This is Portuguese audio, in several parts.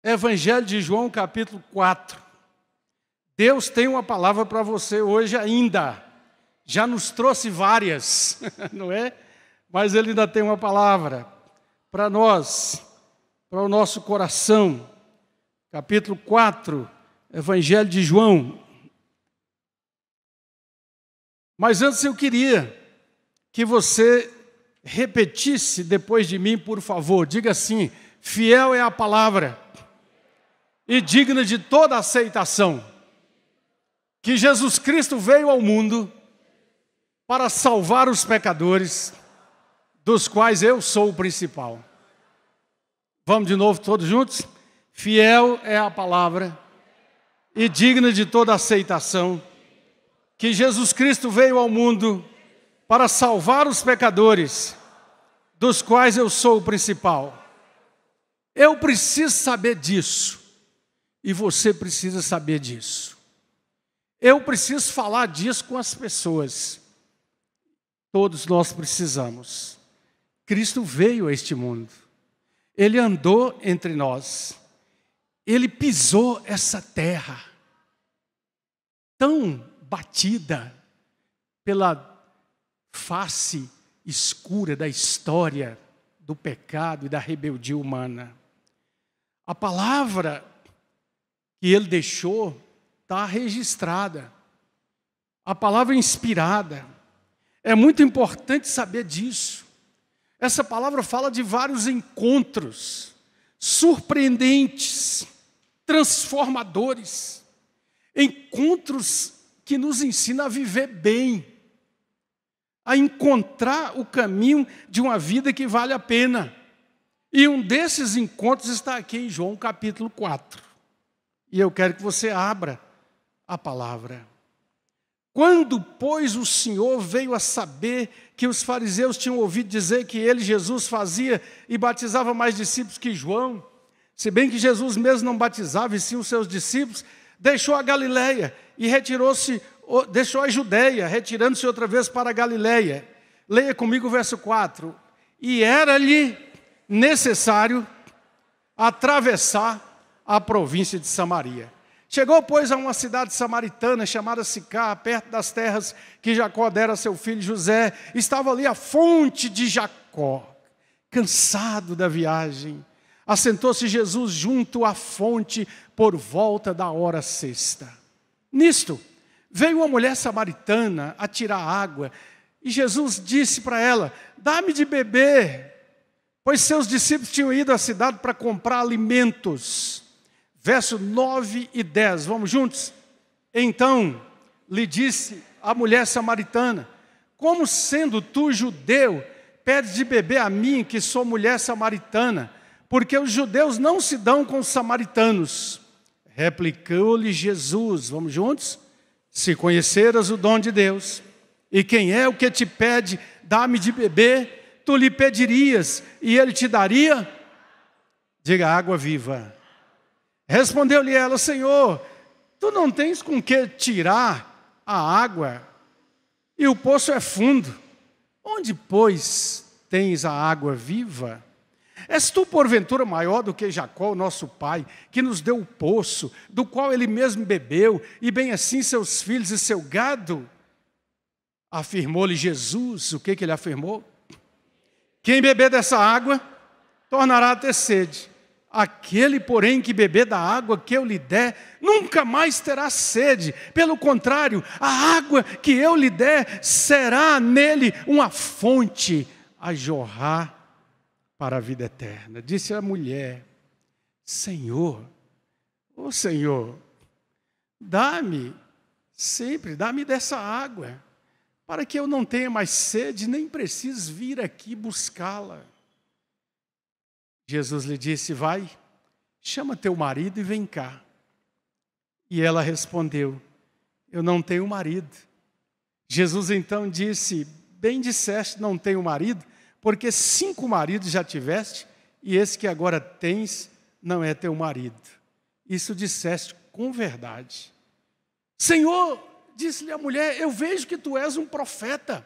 Evangelho de João, capítulo 4. Deus tem uma palavra para você hoje ainda. Já nos trouxe várias, não é? Mas Ele ainda tem uma palavra para nós, para o nosso coração. Capítulo 4, Evangelho de João. Mas antes eu queria que você repetisse depois de mim, por favor. Diga assim: fiel é a palavra e digna de toda aceitação, que Jesus Cristo veio ao mundo para salvar os pecadores, dos quais eu sou o principal. Vamos de novo todos juntos? Fiel é a palavra e digna de toda aceitação, que Jesus Cristo veio ao mundo para salvar os pecadores, dos quais eu sou o principal. Eu preciso saber disso, e você precisa saber disso. Eu preciso falar disso com as pessoas. Todos nós precisamos. Cristo veio a este mundo. Ele andou entre nós. Ele pisou essa terra tão batida pela face escura da história do pecado e da rebeldia humana. A palavra que Ele deixou está registrada. A palavra inspirada. É muito importante saber disso. Essa palavra fala de vários encontros surpreendentes, transformadores, encontros que nos ensinam a viver bem, a encontrar o caminho de uma vida que vale a pena. E um desses encontros está aqui em João capítulo 4. E eu quero que você abra a palavra. Quando, pois, o Senhor veio a saber que os fariseus tinham ouvido dizer que ele, Jesus, fazia e batizava mais discípulos que João, se bem que Jesus mesmo não batizava, e sim os seus discípulos, deixou a Galileia e deixou a Judeia, retirando-se outra vez para a Galileia. Leia comigo o verso 4. E era-lhe necessário atravessar a província de Samaria. Chegou, pois, a uma cidade samaritana chamada Sicá, perto das terras que Jacó dera a seu filho José. Estava ali a fonte de Jacó. Cansado da viagem, assentou-se Jesus junto à fonte por volta da hora sexta. Nisto, veio uma mulher samaritana a tirar água, e Jesus disse para ela: dá-me de beber, pois seus discípulos tinham ido à cidade para comprar alimentos. Verso 9 e 10, vamos juntos? Então lhe disse a mulher samaritana: como sendo tu judeu, pedes de beber a mim, que sou mulher samaritana? Porque os judeus não se dão com os samaritanos. Replicou-lhe Jesus, vamos juntos? Se conheceras o dom de Deus, e quem é o que te pede, dá-me de beber, tu lhe pedirias, e ele te daria? Diga: água viva. Respondeu-lhe ela: Senhor, tu não tens com que tirar a água, e o poço é fundo. Onde, pois, tens a água viva? És tu, porventura, maior do que Jacó, nosso pai, que nos deu o poço, do qual ele mesmo bebeu, e bem assim seus filhos e seu gado? Afirmou-lhe Jesus. O que ele afirmou? Quem beber dessa água, tornará a ter sede. Aquele, porém, que beber da água que eu lhe der, nunca mais terá sede. Pelo contrário, a água que eu lhe der será nele uma fonte a jorrar para a vida eterna. Disse a mulher: Senhor, ó Senhor, dá-me dessa água, para que eu não tenha mais sede, nem precise vir aqui buscá-la. Jesus lhe disse: vai, chama teu marido e vem cá. E ela respondeu: eu não tenho marido. Jesus então disse: bem disseste, não tenho marido, porque 5 maridos já tiveste, e esse que agora tens não é teu marido. Isso disseste com verdade. Senhor, disse-lhe a mulher, eu vejo que tu és um profeta.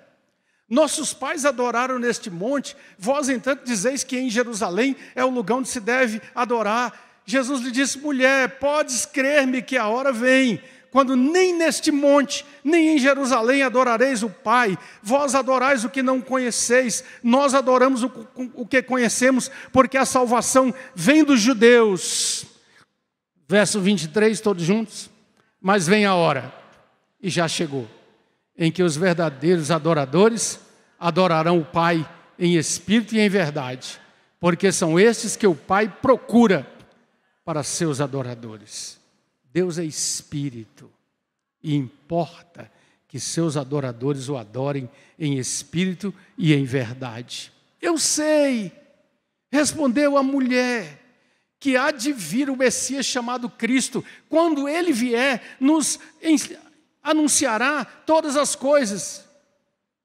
Nossos pais adoraram neste monte, vós, entanto, dizeis que em Jerusalém é o lugar onde se deve adorar. Jesus lhe disse: mulher, podes crer-me que a hora vem, quando nem neste monte, nem em Jerusalém adorareis o Pai. Vós adorais o que não conheceis, nós adoramos o que conhecemos, porque a salvação vem dos judeus. Verso 23, todos juntos. Mas vem a hora, e já chegou, em que os verdadeiros adoradores adorarão o Pai em espírito e em verdade, porque são estes que o Pai procura para seus adoradores. Deus é espírito e importa que seus adoradores o adorem em espírito e em verdade. Eu sei, respondeu a mulher, que há de vir o Messias chamado Cristo. Quando ele vier, nos anunciará todas as coisas.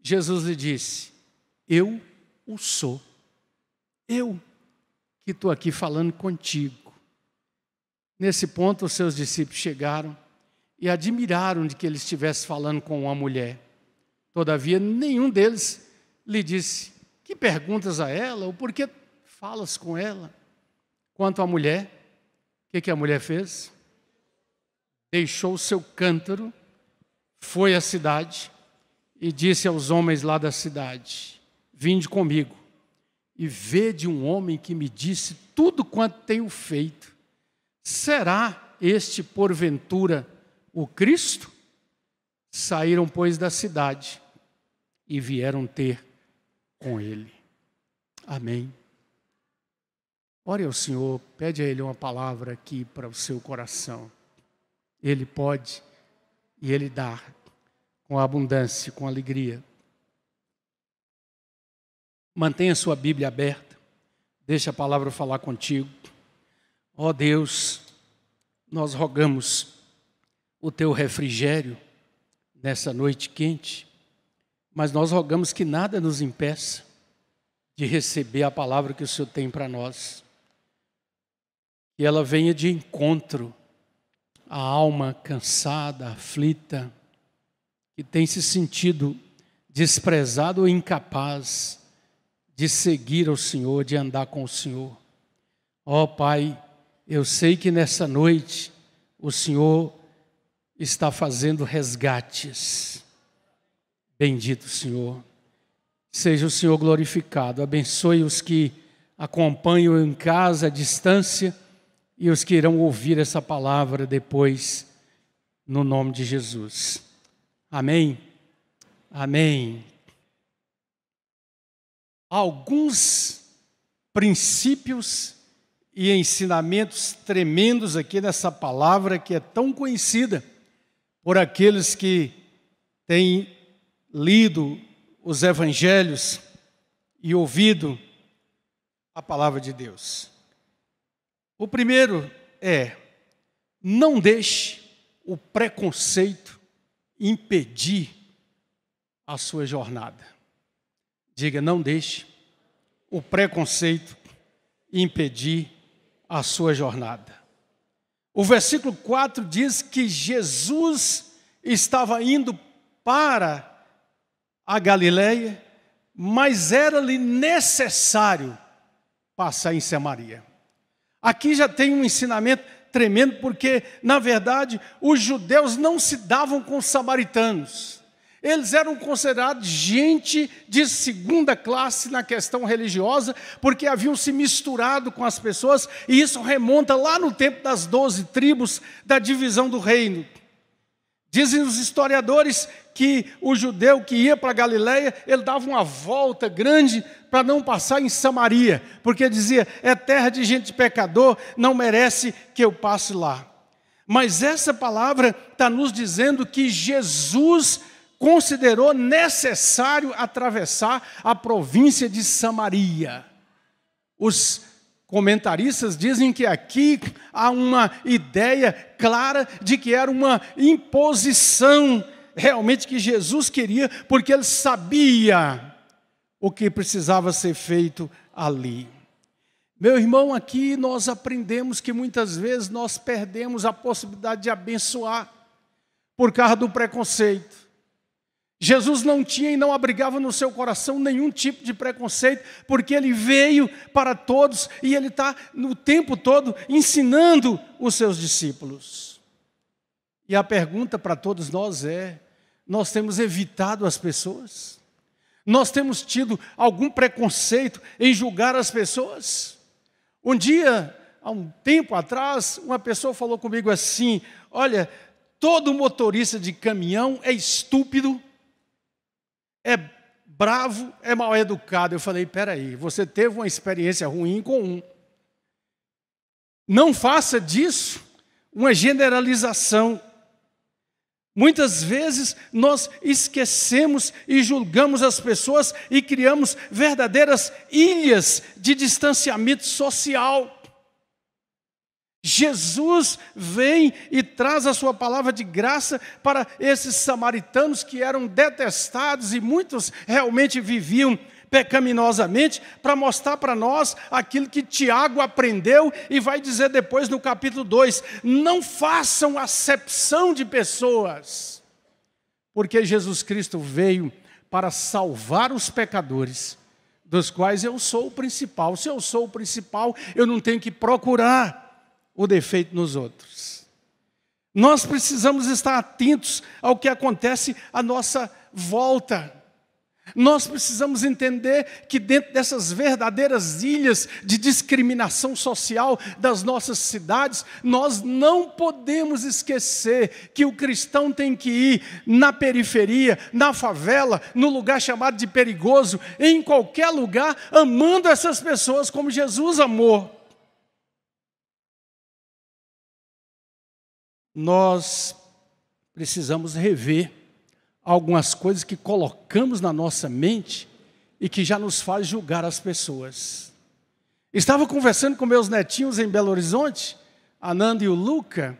Jesus lhe disse: eu o sou. Eu que estou aqui falando contigo. Nesse ponto, os seus discípulos chegaram e admiraram de que ele estivesse falando com uma mulher. Todavia, nenhum deles lhe disse: que perguntas a ela, ou por que falas com ela? Quanto à mulher, o que a mulher fez? Deixou o seu cântaro, foi à cidade e disse aos homens lá da cidade: vinde comigo e vede um homem que me disse tudo quanto tenho feito. Será este, porventura, o Cristo? Saíram, pois, da cidade e vieram ter com ele. Amém. Ore ao Senhor, pede a Ele uma palavra aqui para o seu coração. Ele pode e Ele dá com abundância, com alegria. Mantenha sua Bíblia aberta, deixe a palavra falar contigo. Ó Deus, nós rogamos o teu refrigério nessa noite quente, mas nós rogamos que nada nos impeça de receber a palavra que o Senhor tem para nós. Que ela venha de encontro à alma cansada, aflita, que tem se sentido desprezado ou incapaz de seguir ao Senhor, de andar com o Senhor. Ó Pai, eu sei que nessa noite o Senhor está fazendo resgates. Bendito Senhor. Seja o Senhor glorificado. Abençoe os que acompanham em casa à distância e os que irão ouvir essa palavra depois, no nome de Jesus. Amém? Amém. Alguns princípios e ensinamentos tremendos aqui nessa palavra que é tão conhecida por aqueles que têm lido os evangelhos e ouvido a palavra de Deus. O primeiro é: não deixe o preconceito impedir a sua jornada. Diga: não deixe o preconceito impedir a sua jornada. O versículo 4 diz que Jesus estava indo para a Galileia, mas era-lhe necessário passar em Samaria. Aqui já tem um ensinamento tremendo, porque, na verdade, os judeus não se davam com os samaritanos. Eles eram considerados gente de segunda classe na questão religiosa, porque haviam se misturado com as pessoas, e isso remonta lá no tempo das 12 tribos da divisão do reino. Dizem os historiadores que o judeu que ia para a Galileia, ele dava uma volta grande para não passar em Samaria, porque dizia: é terra de gente pecador, não merece que eu passe lá. Mas essa palavra está nos dizendo que Jesus considerou necessário atravessar a província de Samaria. Os comentaristas dizem que aqui há uma ideia clara de que era uma imposição realmente que Jesus queria, porque ele sabia o que precisava ser feito ali. Meu irmão, aqui nós aprendemos que muitas vezes nós perdemos a possibilidade de abençoar por causa do preconceito. Jesus não tinha e não abrigava no seu coração nenhum tipo de preconceito, porque Ele veio para todos e Ele está no tempo todo ensinando os seus discípulos. E a pergunta para todos nós é: nós temos evitado as pessoas? Nós temos tido algum preconceito em julgar as pessoas? Um dia, há um tempo atrás, uma pessoa falou comigo assim: olha, todo motorista de caminhão é estúpido, é bravo, é mal educado. Eu falei: peraí, você teve uma experiência ruim com um. Não faça disso uma generalização. Muitas vezes nós esquecemos e julgamos as pessoas e criamos verdadeiras ilhas de distanciamento social. Jesus vem e traz a sua palavra de graça para esses samaritanos que eram detestados e muitos realmente viviam pecaminosamente, para mostrar para nós aquilo que Tiago aprendeu e vai dizer depois no capítulo 2, não façam acepção de pessoas, porque Jesus Cristo veio para salvar os pecadores, dos quais eu sou o principal. Se eu sou o principal, eu não tenho que procurar o defeito nos outros. Nós precisamos estar atentos ao que acontece à nossa volta. Nós precisamos entender que dentro dessas verdadeiras ilhas de discriminação social das nossas cidades, nós não podemos esquecer que o cristão tem que ir na periferia, na favela, no lugar chamado de perigoso, em qualquer lugar, amando essas pessoas como Jesus amou. Nós precisamos rever algumas coisas que colocamos na nossa mente e que já nos faz julgar as pessoas. Estava conversando com meus netinhos em Belo Horizonte, a Nanda e o Luca,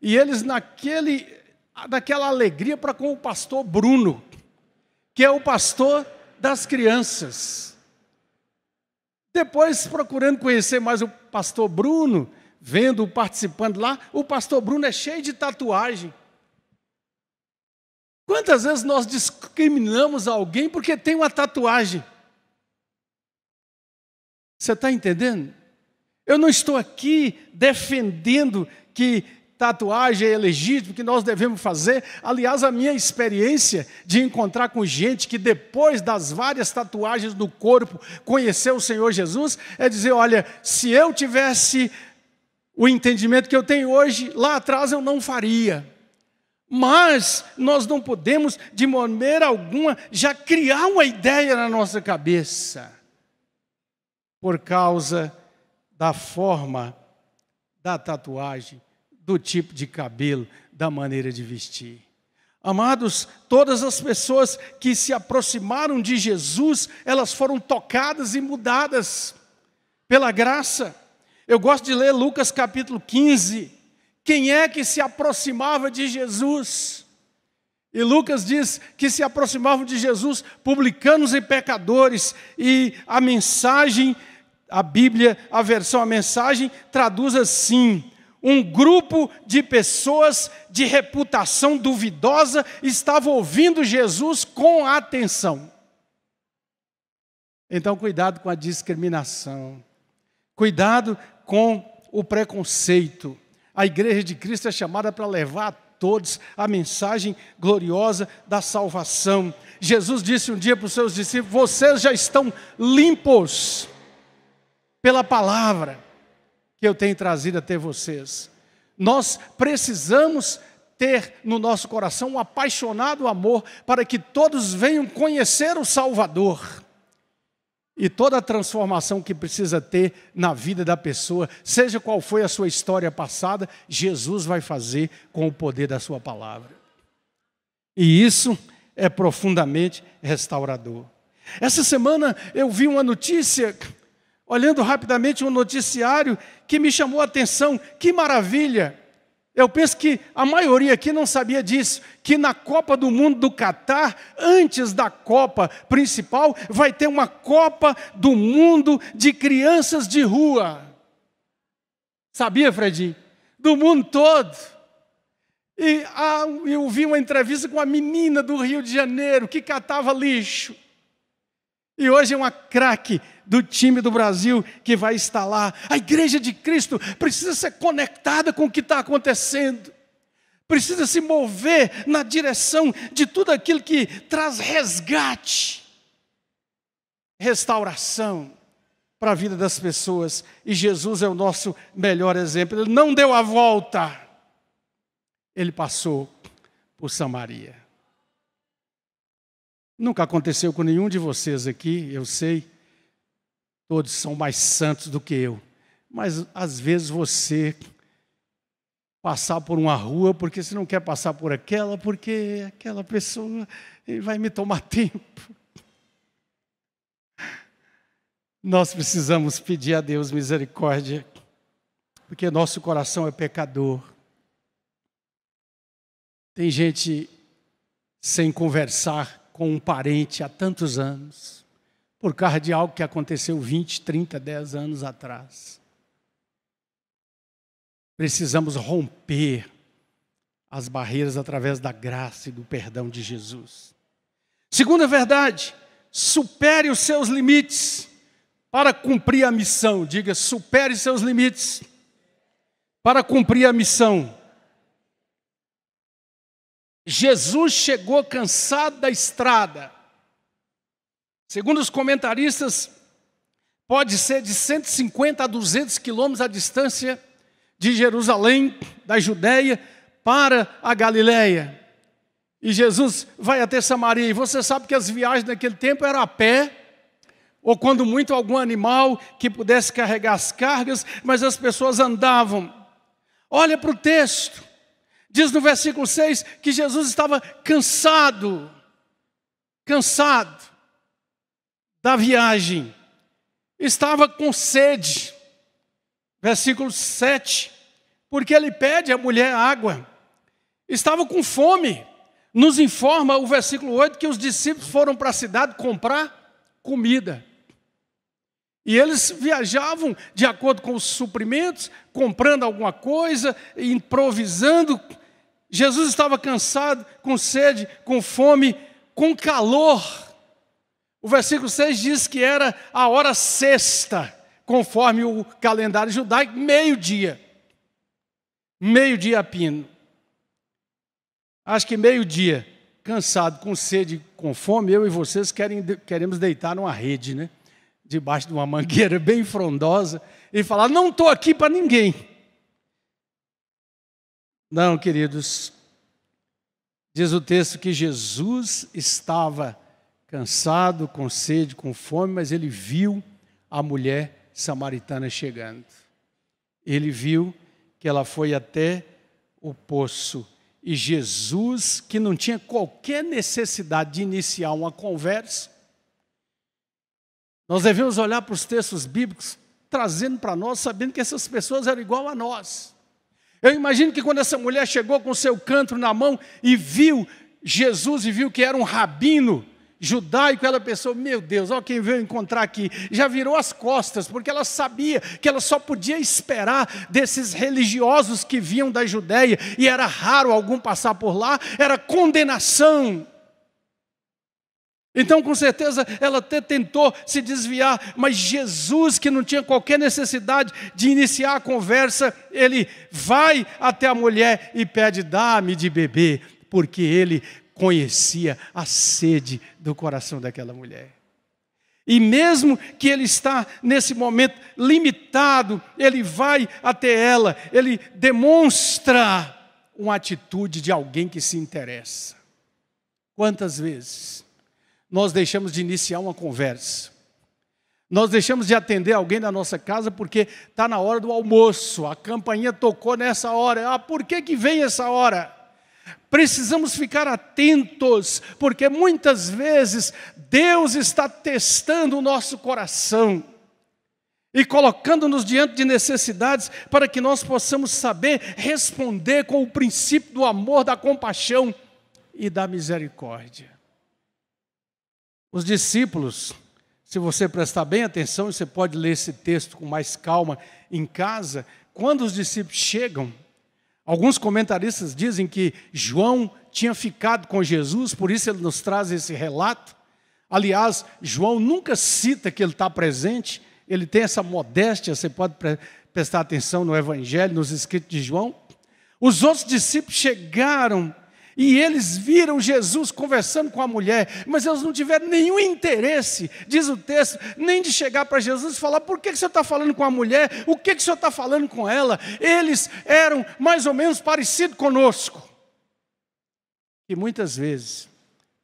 e eles naquela alegria para com o pastor Bruno, que é o pastor das crianças. Depois, procurando conhecer mais o pastor Bruno, vendo-o participando lá, o pastor Bruno é cheio de tatuagem. Quantas vezes nós discriminamos alguém porque tem uma tatuagem? Você está entendendo? Eu não estou aqui defendendo que tatuagem é legítimo, que nós devemos fazer. Aliás, a minha experiência de encontrar com gente que depois das várias tatuagens no corpo conheceu o Senhor Jesus, é dizer, olha, se eu tivesse o entendimento que eu tenho hoje, lá atrás eu não faria. Mas nós não podemos, de maneira alguma, já criar uma ideia na nossa cabeça, por causa da forma da tatuagem, do tipo de cabelo, da maneira de vestir. Amados, todas as pessoas que se aproximaram de Jesus, elas foram tocadas e mudadas pela graça. Eu gosto de ler Lucas capítulo 15. Quem é que se aproximava de Jesus? E Lucas diz que se aproximavam de Jesus publicanos e pecadores. E a mensagem, a Bíblia, a versão, a mensagem, traduz assim: um grupo de pessoas de reputação duvidosa estava ouvindo Jesus com atenção. Então, cuidado com a discriminação. Cuidado com o preconceito. A igreja de Cristo é chamada para levar a todos a mensagem gloriosa da salvação. Jesus disse um dia para os seus discípulos: vocês já estão limpos pela palavra que eu tenho trazido até vocês. Nós precisamos ter no nosso coração um apaixonado amor para que todos venham conhecer o Salvador. E toda a transformação que precisa ter na vida da pessoa, seja qual foi a sua história passada, Jesus vai fazer com o poder da sua palavra. E isso é profundamente restaurador. Essa semana eu vi uma notícia, olhando rapidamente um noticiário, que me chamou a atenção. Que maravilha! Eu penso que a maioria aqui não sabia disso, que na Copa do Mundo do Catar, antes da Copa principal, vai ter uma Copa do Mundo de crianças de rua. Sabia, Fredinho? Do mundo todo. E eu vi uma entrevista com uma menina do Rio de Janeiro que catava lixo. E hoje é uma craque do time do Brasil que vai estar lá. A Igreja de Cristo precisa ser conectada com o que está acontecendo. Precisa se mover na direção de tudo aquilo que traz resgate, restauração para a vida das pessoas. E Jesus é o nosso melhor exemplo. Ele não deu a volta. Ele passou por Samaria. Nunca aconteceu com nenhum de vocês aqui, eu sei. Todos são mais santos do que eu. Mas às vezes você passar por uma rua porque você não quer passar por aquela, porque aquela pessoa vai me tomar tempo. Nós precisamos pedir a Deus misericórdia, porque nosso coração é pecador. Tem gente sem conversar com um parente há tantos anos, por causa de algo que aconteceu 20, 30, 10 anos atrás. Precisamos romper as barreiras através da graça e do perdão de Jesus. Segunda verdade, supere os seus limites para cumprir a missão. Diga, supere seus limites para cumprir a missão. Jesus chegou cansado da estrada. Segundo os comentaristas, pode ser de 150 a 200 quilômetros a distância de Jerusalém, da Judéia, para a Galileia. E Jesus vai até Samaria. E você sabe que as viagens naquele tempo eram a pé, ou quando muito algum animal que pudesse carregar as cargas, mas as pessoas andavam. Olha para o texto. Diz no versículo 6 que Jesus estava cansado da viagem, estava com sede. Versículo 7, porque ele pede à mulher água, estava com fome. Nos informa o versículo 8 que os discípulos foram para a cidade comprar comida. E eles viajavam de acordo com os suprimentos, comprando alguma coisa, improvisando. Jesus estava cansado, com sede, com fome, com calor. O versículo 6 diz que era a hora sexta, conforme o calendário judaico, meio-dia. Meio-dia a pino. Acho que meio-dia, cansado, com sede, com fome, eu e vocês queremos deitar numa rede, né? Debaixo de uma mangueira bem frondosa, e falar, não estou aqui para ninguém. Não, queridos, diz o texto que Jesus estava cansado, com sede, com fome, mas ele viu a mulher samaritana chegando. Ele viu que ela foi até o poço, e Jesus, que não tinha qualquer necessidade de iniciar uma conversa, nós devemos olhar para os textos bíblicos, trazendo para nós, sabendo que essas pessoas eram igual a nós. Eu imagino que quando essa mulher chegou com o seu cântaro na mão e viu Jesus e viu que era um rabino judaico, ela pensou, meu Deus, olha quem veio encontrar aqui. Já virou as costas, porque ela sabia que ela só podia esperar desses religiosos que vinham da Judéia, e era raro algum passar por lá, era condenação. Então, com certeza, ela até tentou se desviar, mas Jesus, que não tinha qualquer necessidade de iniciar a conversa, ele vai até a mulher e pede, dá-me de beber, porque ele conhecia a sede do coração daquela mulher. E mesmo que ele está nesse momento limitado, ele vai até ela, ele demonstra uma atitude de alguém que se interessa. Quantas vezes nós deixamos de iniciar uma conversa? Nós deixamos de atender alguém na nossa casa porque está na hora do almoço, a campainha tocou nessa hora. Ah, por que vem essa hora? Precisamos ficar atentos, porque muitas vezes Deus está testando o nosso coração e colocando-nos diante de necessidades para que nós possamos saber responder com o princípio do amor, da compaixão e da misericórdia. Os discípulos, se você prestar bem atenção, você pode ler esse texto com mais calma em casa, quando os discípulos chegam, Alguns comentaristas dizem que João tinha ficado com Jesus, por isso ele nos traz esse relato. Aliás, João nunca cita que ele está presente, ele tem essa modéstia, você pode prestar atenção no Evangelho, nos escritos de João. Os outros discípulos chegaram e eles viram Jesus conversando com a mulher, mas eles não tiveram nenhum interesse, diz o texto, nem de chegar para Jesus e falar: por que o senhor está falando com a mulher? O que o senhor está falando com ela? Eles eram mais ou menos parecidos conosco. E muitas vezes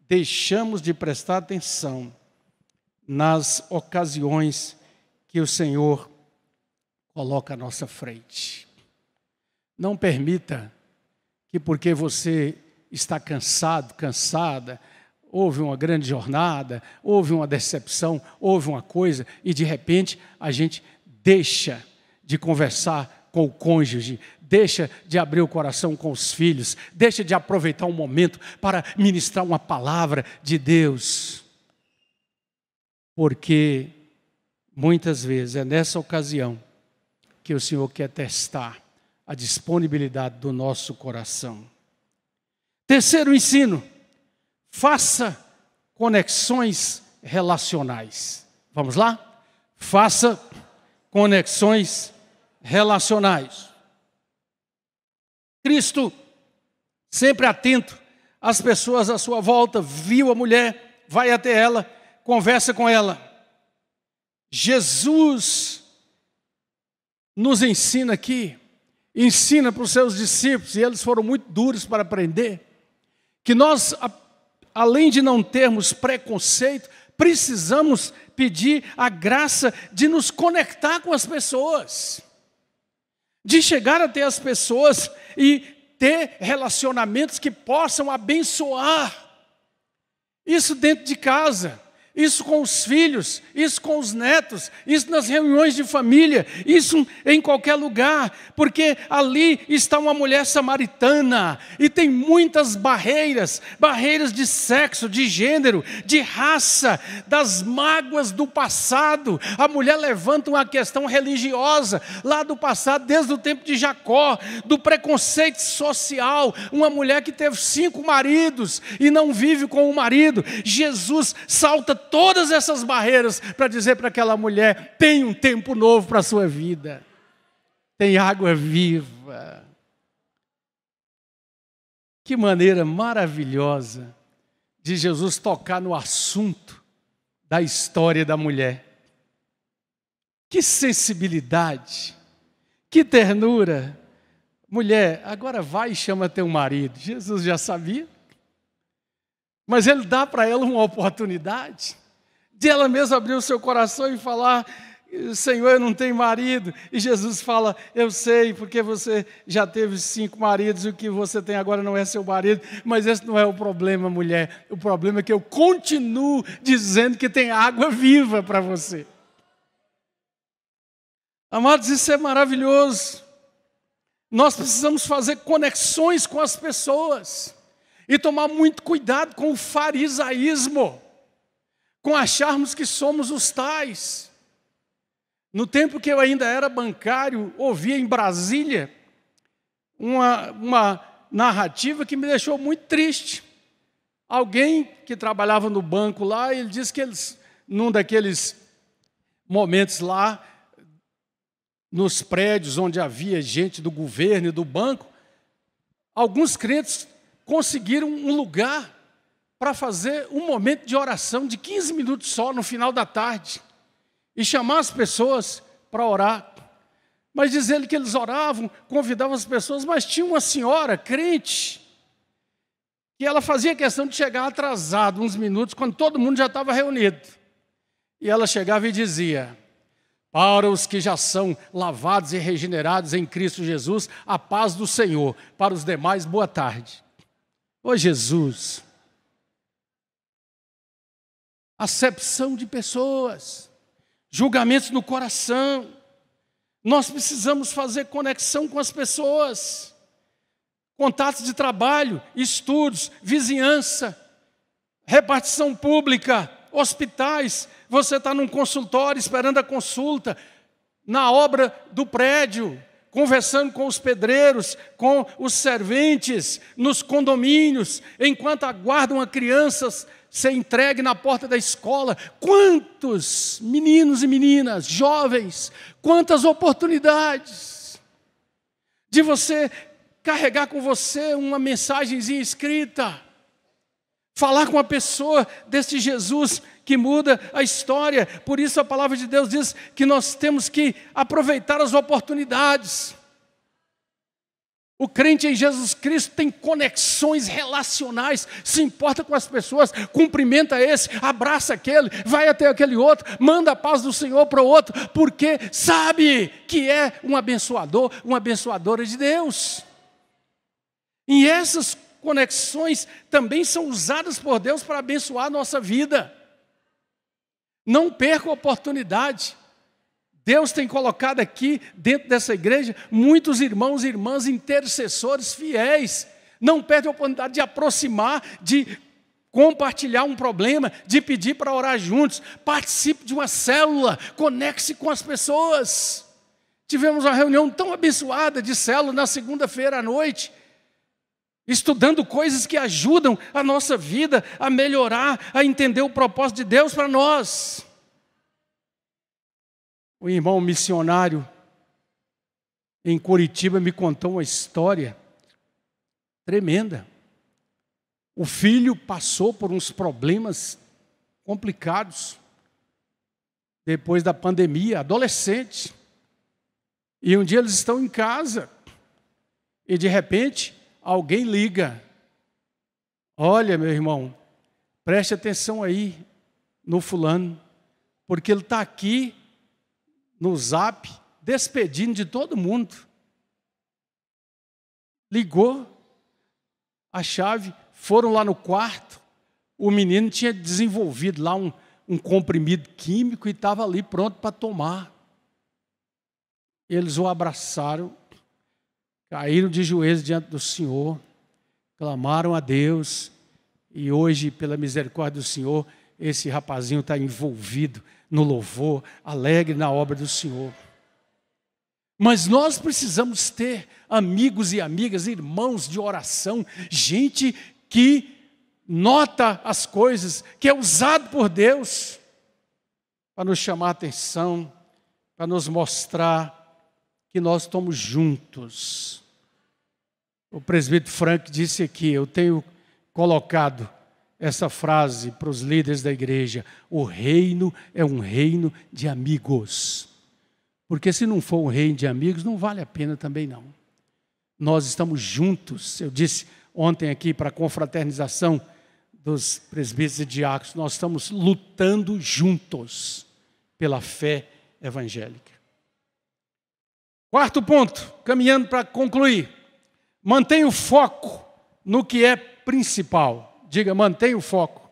deixamos de prestar atenção nas ocasiões que o Senhor coloca à nossa frente. Não permita que porque você está cansado, cansada, houve uma grande jornada, houve uma decepção, houve uma coisa, e de repente a gente deixa de conversar com o cônjuge, deixa de abrir o coração com os filhos, deixa de aproveitar um momento para ministrar uma palavra de Deus. Porque muitas vezes é nessa ocasião que o Senhor quer testar a disponibilidade do nosso coração. Terceiro ensino: faça conexões relacionais. Vamos lá? Faça conexões relacionais. Cristo, sempre atento às pessoas à sua volta, viu a mulher, vai até ela, conversa com ela. Jesus nos ensina aqui, ensina para os seus discípulos, e eles foram muito duros para aprender, que nós, além de não termos preconceito, precisamos pedir a graça de nos conectar com as pessoas, de chegar até as pessoas e ter relacionamentos que possam abençoar. Isso dentro de casa, isso com os filhos, isso com os netos, isso nas reuniões de família, isso em qualquer lugar, porque ali está uma mulher samaritana e tem muitas barreiras de sexo, de gênero, de raça, das mágoas do passado. A mulher levanta uma questão religiosa lá do passado, desde o tempo de Jacó, do preconceito social, uma mulher que teve 5 maridos e não vive com o marido. Jesus salta todas essas barreiras para dizer para aquela mulher: tem um tempo novo para a sua vida, tem água viva. Que maneira maravilhosa de Jesus tocar no assunto da história da mulher. Que sensibilidade, que ternura. Mulher, agora vai e chama teu marido. Jesus já sabia, mas ele dá para ela uma oportunidade de ela mesma abrir o seu coração e falar: Senhor, eu não tenho marido. E Jesus fala: eu sei, porque você já teve 5 maridos e o que você tem agora não é seu marido. Mas esse não é o problema, mulher. O problema é que eu continuo dizendo que tem água viva para você. Amados, isso é maravilhoso. Nós precisamos fazer conexões com as pessoas e tomar muito cuidado com o farisaísmo, com acharmos que somos os tais. No tempo que eu ainda era bancário, ouvia em Brasília uma narrativa que me deixou muito triste. Alguém que trabalhava no banco lá, ele disse que eles, num daqueles momentos lá, nos prédios onde havia gente do governo e do banco, alguns crentes conseguiram um lugar para fazer um momento de oração de 15 minutos só no final da tarde e chamar as pessoas para orar. Mas diz ele que eles oravam, convidavam as pessoas, mas tinha uma senhora crente que ela fazia questão de chegar atrasado uns minutos quando todo mundo já estava reunido. E ela chegava e dizia: para os que já são lavados e regenerados em Cristo Jesus, a paz do Senhor. Para os demais, boa tarde. Ô Jesus, acepção de pessoas, julgamentos no coração. Nós precisamos fazer conexão com as pessoas, contatos de trabalho, estudos, vizinhança, repartição pública, hospitais. Você está num consultório esperando a consulta, na obra do prédio, conversando com os pedreiros, com os serventes, nos condomínios, enquanto aguardam a criança ser entregue na porta da escola. Quantos meninos e meninas, jovens, quantas oportunidades de você carregar com você uma mensagenzinha escrita, falar com uma pessoa desse Jesus que muda a história. Por isso a palavra de Deus diz que nós temos que aproveitar as oportunidades. O crente em Jesus Cristo tem conexões relacionais, se importa com as pessoas, cumprimenta esse, abraça aquele, vai até aquele outro, manda a paz do Senhor para o outro, porque sabe que é um abençoador, uma abençoadora de Deus. E essas conexões também são usadas por Deus para abençoar a nossa vida. Não perca a oportunidade. Deus tem colocado aqui, dentro dessa igreja, muitos irmãos e irmãs intercessores fiéis. Não perde a oportunidade de aproximar, de compartilhar um problema, de pedir para orar juntos. Participe de uma célula, conecte-se com as pessoas. Tivemos uma reunião tão abençoada de célula na segunda-feira à noite, estudando coisas que ajudam a nossa vida a melhorar, a entender o propósito de Deus para nós. O irmão missionário em Curitiba me contou uma história tremenda. O filho passou por uns problemas complicados depois da pandemia, adolescente. E um dia eles estão em casa e de repente alguém liga. Olha, meu irmão, preste atenção aí no fulano, porque ele está aqui no Zap, despedindo de todo mundo. Ligou a chave, foram lá no quarto, o menino tinha desenvolvido lá um comprimido químico e estava ali pronto para tomar. Eles o abraçaram, caíram de joelhos diante do Senhor, clamaram a Deus, e hoje, pela misericórdia do Senhor, esse rapazinho está envolvido no louvor, alegre na obra do Senhor. Mas nós precisamos ter amigos e amigas, irmãos de oração, gente que nota as coisas, que é usado por Deus para nos chamar a atenção, para nos mostrar que nós estamos juntos. O presbítero Frank disse aqui, eu tenho colocado essa frase para os líderes da igreja: o reino é um reino de amigos. Porque se não for um reino de amigos, não vale a pena também não. Nós estamos juntos. Eu disse ontem aqui para a confraternização dos presbíteros e diáconos, nós estamos lutando juntos pela fé evangélica. Quarto ponto, caminhando para concluir. Mantenha o foco no que é principal. Diga, mantenha o foco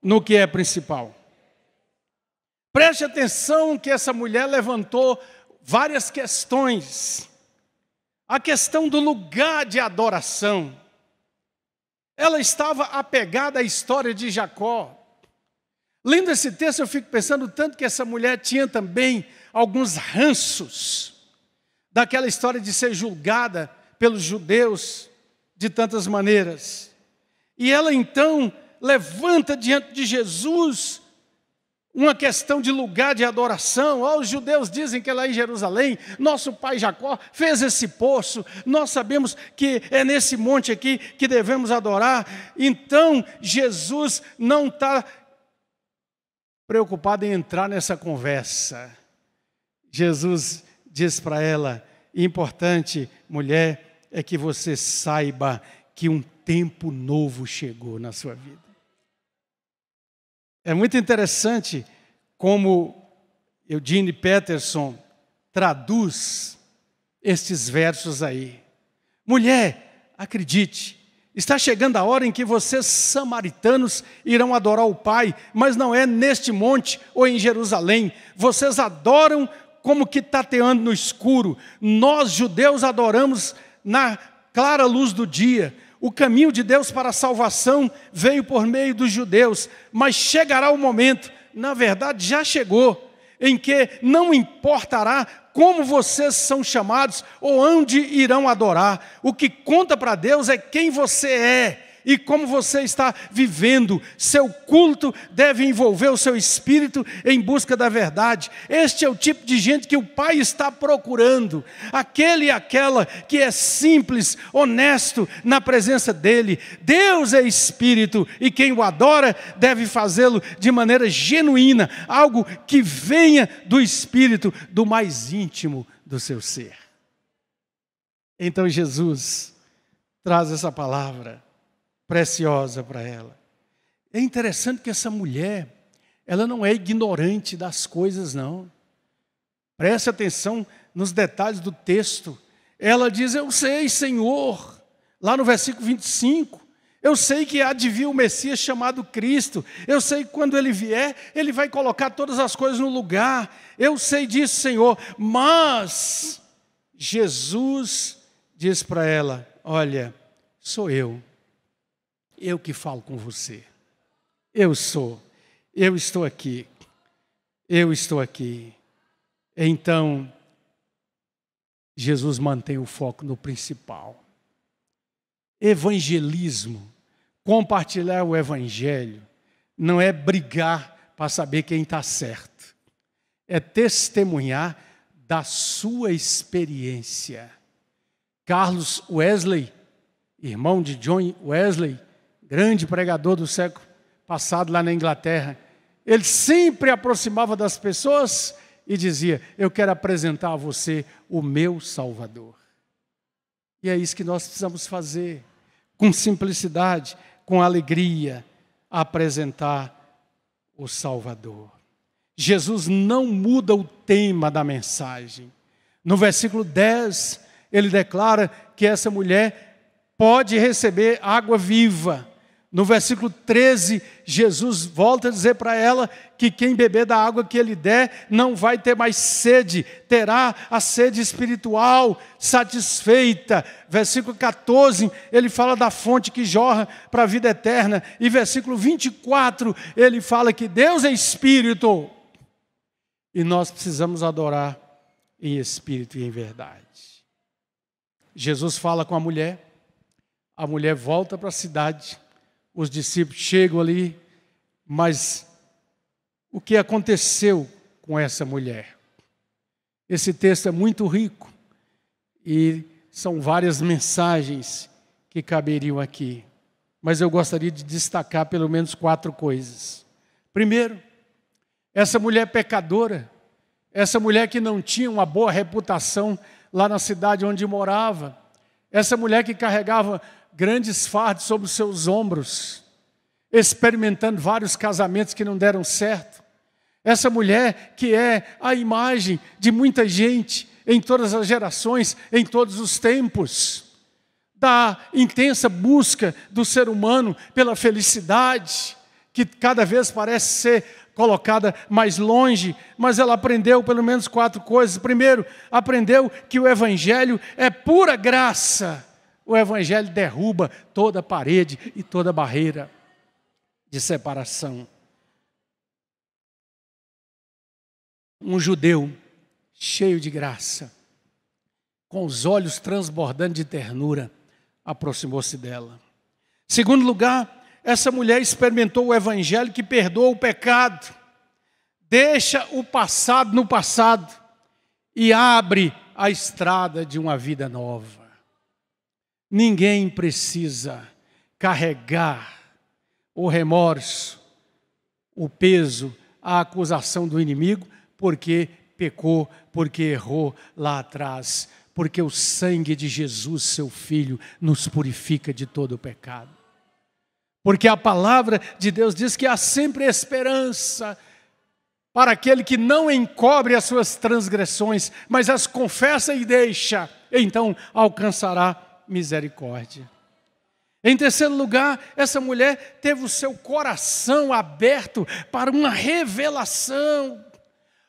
no que é principal. Preste atenção que essa mulher levantou várias questões. A questão do lugar de adoração. Ela estava apegada à história de Jacó. Lendo esse texto, eu fico pensando tanto que essa mulher tinha também alguns ranços daquela história de ser julgada pelos judeus de tantas maneiras. E ela então levanta diante de Jesus uma questão de lugar de adoração. Os judeus dizem que lá em Jerusalém, nosso pai Jacó fez esse poço, nós sabemos que é nesse monte aqui que devemos adorar. Então Jesus não está preocupado em entrar nessa conversa. Jesus diz para ela: importante, mulher, é que você saiba que um tempo novo chegou na sua vida. É muito interessante como Eugene Peterson traduz estes versos aí. Mulher, acredite, está chegando a hora em que vocês samaritanos irão adorar o Pai, mas não é neste monte ou em Jerusalém. Vocês adoram como que tateando no escuro. Nós, judeus, adoramos na clara luz do dia. O caminho de Deus para a salvação veio por meio dos judeus, mas chegará o momento, na verdade já chegou, em que não importará como vocês são chamados ou onde irão adorar. O que conta para Deus é quem você é e como você está vivendo. Seu culto deve envolver o seu espírito em busca da verdade. Este é o tipo de gente que o Pai está procurando. Aquele e aquela que é simples, honesto na presença dEle. Deus é espírito e quem o adora deve fazê-lo de maneira genuína. Algo que venha do espírito, do mais íntimo do seu ser. Então Jesus traz essa palavra preciosa para ela. É interessante que essa mulher, ela não é ignorante das coisas, não. Preste atenção nos detalhes do texto. Ela diz, eu sei, Senhor, lá no versículo 25, eu sei que há de vir o Messias chamado Cristo, eu sei que quando Ele vier, Ele vai colocar todas as coisas no lugar, eu sei disso, Senhor, mas Jesus diz para ela, olha, sou eu que falo com você. Eu estou aqui. Então, Jesus mantém o foco no principal. Evangelismo, compartilhar o evangelho, não é brigar para saber quem está certo. É testemunhar da sua experiência. Carlos Wesley, irmão de John Wesley, grande pregador do século passado lá na Inglaterra, ele sempre aproximava das pessoas e dizia, eu quero apresentar a você o meu Salvador. E é isso que nós precisamos fazer, com simplicidade, com alegria, apresentar o Salvador. Jesus não muda o tema da mensagem. No versículo 10, ele declara que essa mulher pode receber água viva. No versículo 13, Jesus volta a dizer para ela que quem beber da água que Ele der não vai ter mais sede, terá a sede espiritual satisfeita. Versículo 14, ele fala da fonte que jorra para a vida eterna. E versículo 24, ele fala que Deus é Espírito e nós precisamos adorar em espírito e em verdade. Jesus fala com a mulher volta para a cidade. Os discípulos chegam ali, mas o que aconteceu com essa mulher? Esse texto é muito rico e são várias mensagens que caberiam aqui. Mas eu gostaria de destacar pelo menos 4 coisas. Primeiro, essa mulher pecadora, essa mulher que não tinha uma boa reputação lá na cidade onde morava, essa mulher que carregava grandes fardos sobre os seus ombros, experimentando vários casamentos que não deram certo. Essa mulher que é a imagem de muita gente em todas as gerações, em todos os tempos, da intensa busca do ser humano pela felicidade, que cada vez parece ser colocada mais longe, mas ela aprendeu pelo menos 4 coisas. Primeiro, aprendeu que o Evangelho é pura graça. O Evangelho derruba toda parede e toda barreira de separação. Um judeu cheio de graça, com os olhos transbordando de ternura, aproximou-se dela. Segundo lugar, essa mulher experimentou o Evangelho que perdoa o pecado, deixa o passado no passado e abre a estrada de uma vida nova. Ninguém precisa carregar o remorso, o peso, a acusação do inimigo, porque pecou, porque errou lá atrás, porque o sangue de Jesus, seu Filho, nos purifica de todo o pecado. Porque a palavra de Deus diz que há sempre esperança para aquele que não encobre as suas transgressões, mas as confessa e deixa, então alcançará misericórdia. Em terceiro lugar, essa mulher teve o seu coração aberto para uma revelação.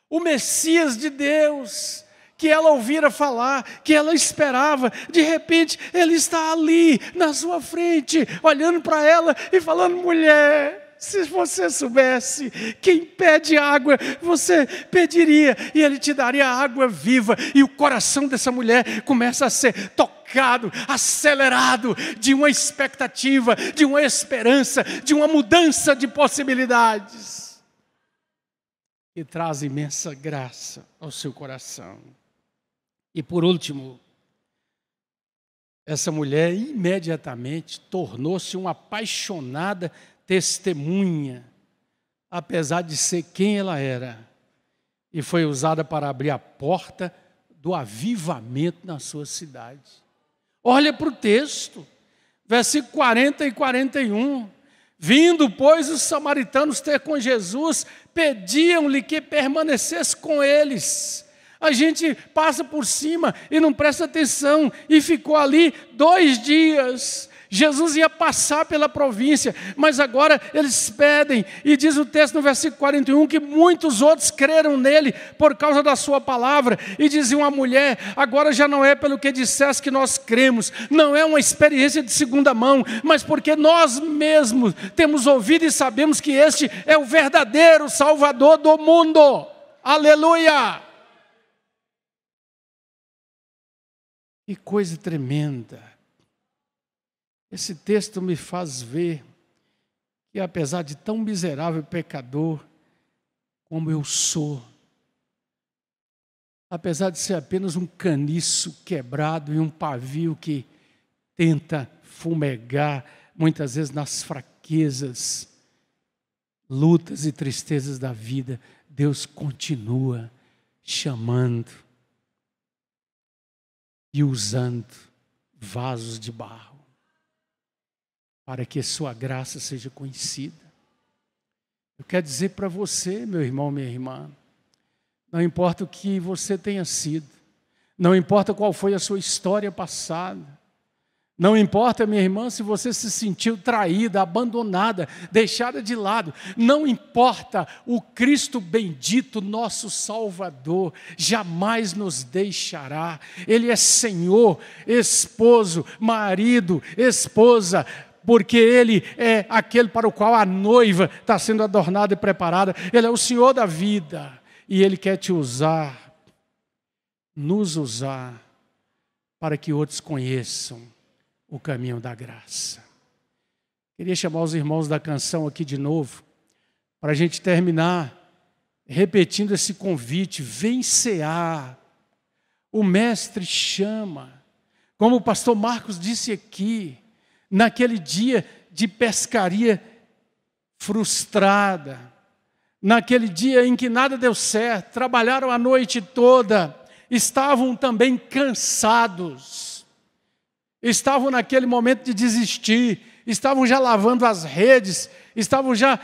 O Messias de Deus, que ela ouvira falar, que ela esperava, de repente ele está ali na sua frente, olhando para ela e falando, mulher, Se você soubesse, quem pede água, você pediria, e Ele te daria água viva. E o coração dessa mulher começa a ser tocado, acelerado, de uma expectativa, de uma esperança, de uma mudança de possibilidades, que traz imensa graça ao seu coração. E por último, essa mulher imediatamente tornou-se uma apaixonada testemunha, apesar de ser quem ela era, e foi usada para abrir a porta do avivamento na sua cidade. Olha para o texto, versículo 40 e 41. Vindo, pois, os samaritanos ter com Jesus, pediam-lhe que permanecesse com eles. A gente passa por cima e não presta atenção, e ficou ali 2 dias. Jesus ia passar pela província, mas agora eles pedem, e diz o texto no versículo 41, que muitos outros creram nele por causa da sua palavra, e diziam à mulher: agora já não é pelo que disseste que nós cremos, não é uma experiência de segunda mão, mas porque nós mesmos temos ouvido e sabemos que este é o verdadeiro Salvador do mundo. Aleluia! Que coisa tremenda! Esse texto me faz ver que, apesar de tão miserável pecador como eu sou, apesar de ser apenas um caniço quebrado e um pavio que tenta fumegar, muitas vezes nas fraquezas, lutas e tristezas da vida, Deus continua chamando e usando vasos de barro, para que sua graça seja conhecida. Eu quero dizer para você, meu irmão, minha irmã, não importa o que você tenha sido, não importa qual foi a sua história passada, não importa, minha irmã, se você se sentiu traída, abandonada, deixada de lado, não importa, o Cristo bendito, nosso Salvador, jamais nos deixará. Ele é Senhor, esposo, marido, esposa, porque Ele é aquele para o qual a noiva está sendo adornada e preparada. Ele é o Senhor da vida, e Ele quer te usar, nos usar, para que outros conheçam o caminho da graça. Queria chamar os irmãos da canção aqui de novo, para a gente terminar repetindo esse convite: vem cear, o Mestre chama. Como o pastor Marcos disse aqui, naquele dia de pescaria frustrada, naquele dia em que nada deu certo, trabalharam a noite toda, estavam também cansados, estavam naquele momento de desistir, estavam já lavando as redes, estavam já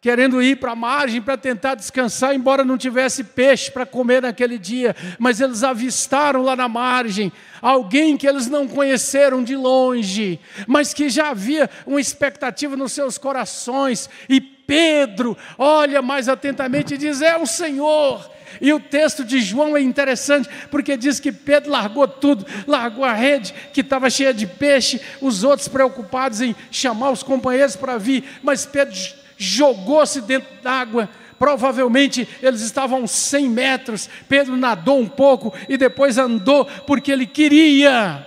querendo ir para a margem para tentar descansar, embora não tivesse peixe para comer naquele dia, mas eles avistaram lá na margem alguém que eles não conheceram de longe, mas que já havia uma expectativa nos seus corações, e Pedro olha mais atentamente e diz: é o Senhor. E o texto de João é interessante, porque diz que Pedro largou tudo, largou a rede que estava cheia de peixe, os outros preocupados em chamar os companheiros para vir, mas Pedro jogou-se dentro d'água. Provavelmente eles estavam a uns 100 metros, Pedro nadou um pouco e depois andou, porque ele queria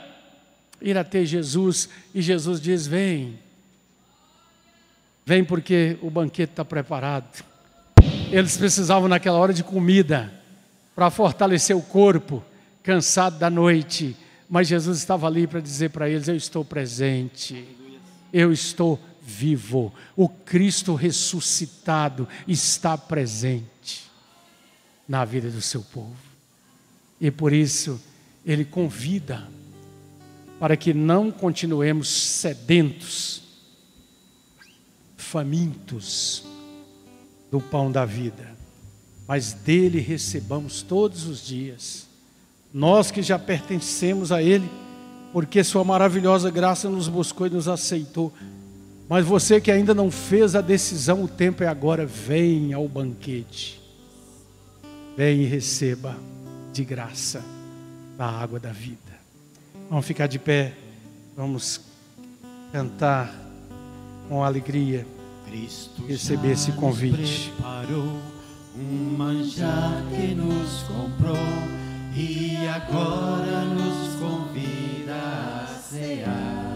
ir até Jesus, e Jesus diz: vem, vem, porque o banquete está preparado. Eles precisavam naquela hora de comida, para fortalecer o corpo, cansado da noite, mas Jesus estava ali para dizer para eles: eu estou presente, eu estou vivo, o Cristo ressuscitado está presente na vida do seu povo, e por isso Ele convida para que não continuemos sedentos, famintos do pão da vida, mas dele recebamos todos os dias, nós que já pertencemos a Ele, porque sua maravilhosa graça nos buscou e nos aceitou. Mas você que ainda não fez a decisão, o tempo é agora. Vem ao banquete, vem e receba de graça da água da vida. Vamos ficar de pé, vamos cantar com alegria. receber esse convite. Preparou um manjar que nos comprou e agora nos convida a cear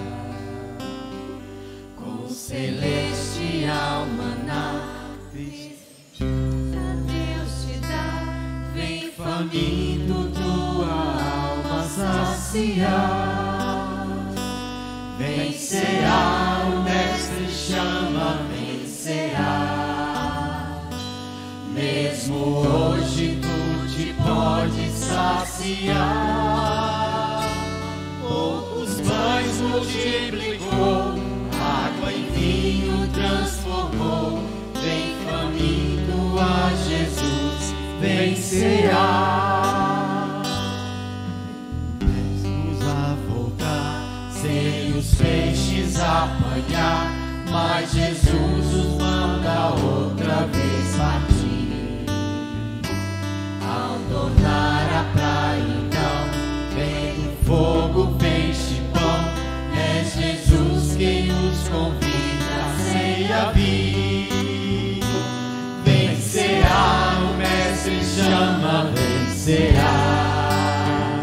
com o celestial maná. Deus te dá, vem faminto tua alma saciar. Vem cear, o mestre chama, vem cear. Mesmo hoje tu te pode saciar. Poucos pães multiplicou, água em vinho transformou. Vem faminto a Jesus, vem cear. Prestes a voltar, sem os peixes apanhar, mas Jesus os manda outra vez partir. Ao tornar a praia então, vem do fogo, peixe e pão. É Jesus quem nos convida a ceia vir. Vem cear, o mestre chama, vem cear.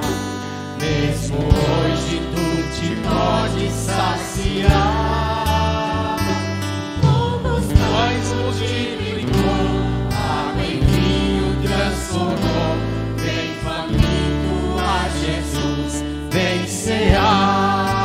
Mesmo hoje tu te pode saciar. Poucos pães multiplicou, água em vinho transformou. Vem faminto a Jesus, vem cear.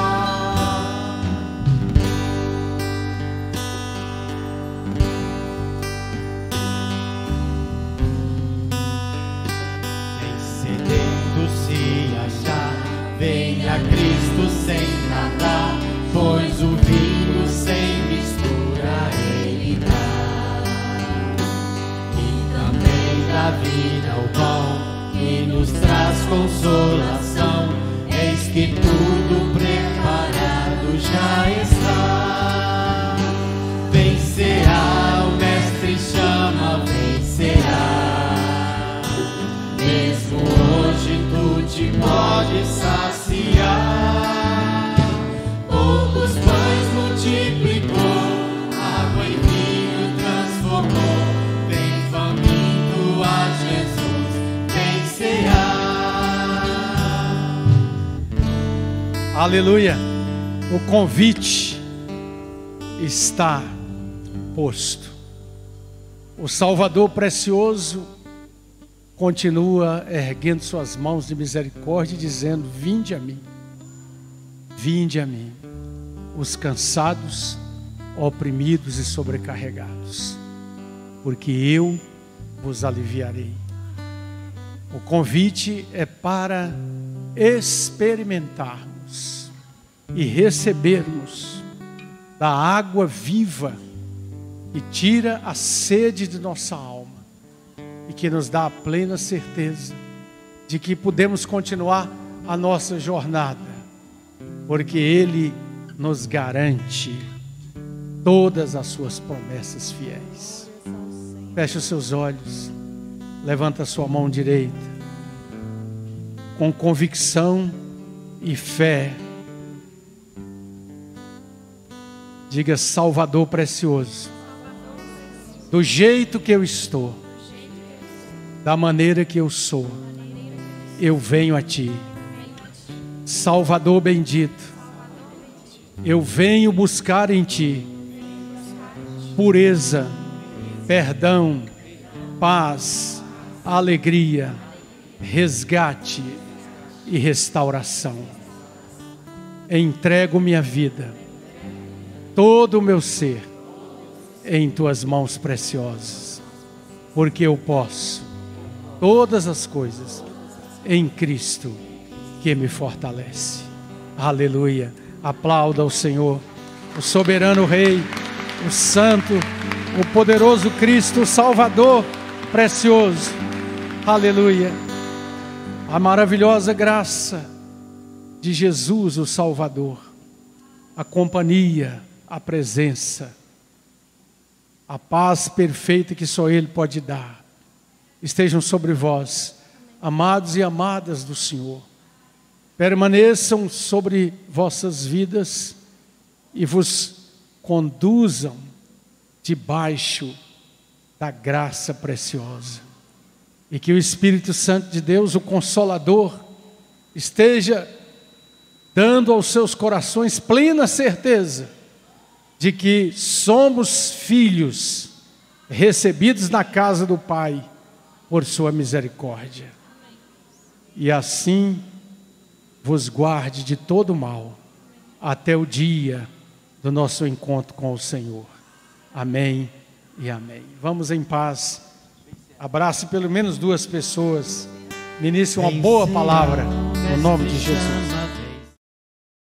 Vem sedento se achar, venha Cristo sem nadar, pois o vinho sem mistura Ele dá. E também da vida o pão, que nos traz consolação. Eis que tudo preparado já está. Vem cear, o mestre chama, vem cear. Mesmo hoje tu te pode saciar. Poucos pães multiplicou, água em vinho transformou. Vem faminto a Jesus, vem cear. Aleluia! O convite está posto. O Salvador precioso continua erguendo suas mãos de misericórdia e dizendo: vinde a mim, os cansados, oprimidos e sobrecarregados, porque eu vos aliviarei. O convite é para experimentarmos e recebermos da água viva que tira a sede de nossa alma e que nos dá a plena certeza de que podemos continuar a nossa jornada, porque Ele nos garante todas as suas promessas fiéis. Feche os seus olhos, levanta a sua mão direita, com convicção e fé. Diga: Salvador precioso, do jeito que eu estou, da maneira que eu sou, eu venho a Ti. Salvador bendito, eu venho buscar em Ti pureza, perdão, paz, alegria, resgate e restauração. Entrego minha vida, todo o meu ser, em Tuas mãos preciosas, porque eu posso todas as coisas em Cristo que me fortalece. Aleluia! Aplauda o Senhor, o soberano Rei, o Santo, o poderoso Cristo, o Salvador precioso. Aleluia! A maravilhosa graça de Jesus, o Salvador, a companhia, a presença, a paz perfeita que só Ele pode dar, estejam sobre vós, amados e amadas do Senhor. Permaneçam sobre vossas vidas e vos conduzam debaixo da graça preciosa. E que o Espírito Santo de Deus, o Consolador, esteja dando aos seus corações plena certeza de que somos filhos recebidos na casa do Pai por sua misericórdia. E assim vos guarde de todo mal até o dia do nosso encontro com o Senhor. Amém e amém. Vamos em paz. Abrace pelo menos 2 pessoas. Ministre uma boa palavra no nome de Jesus.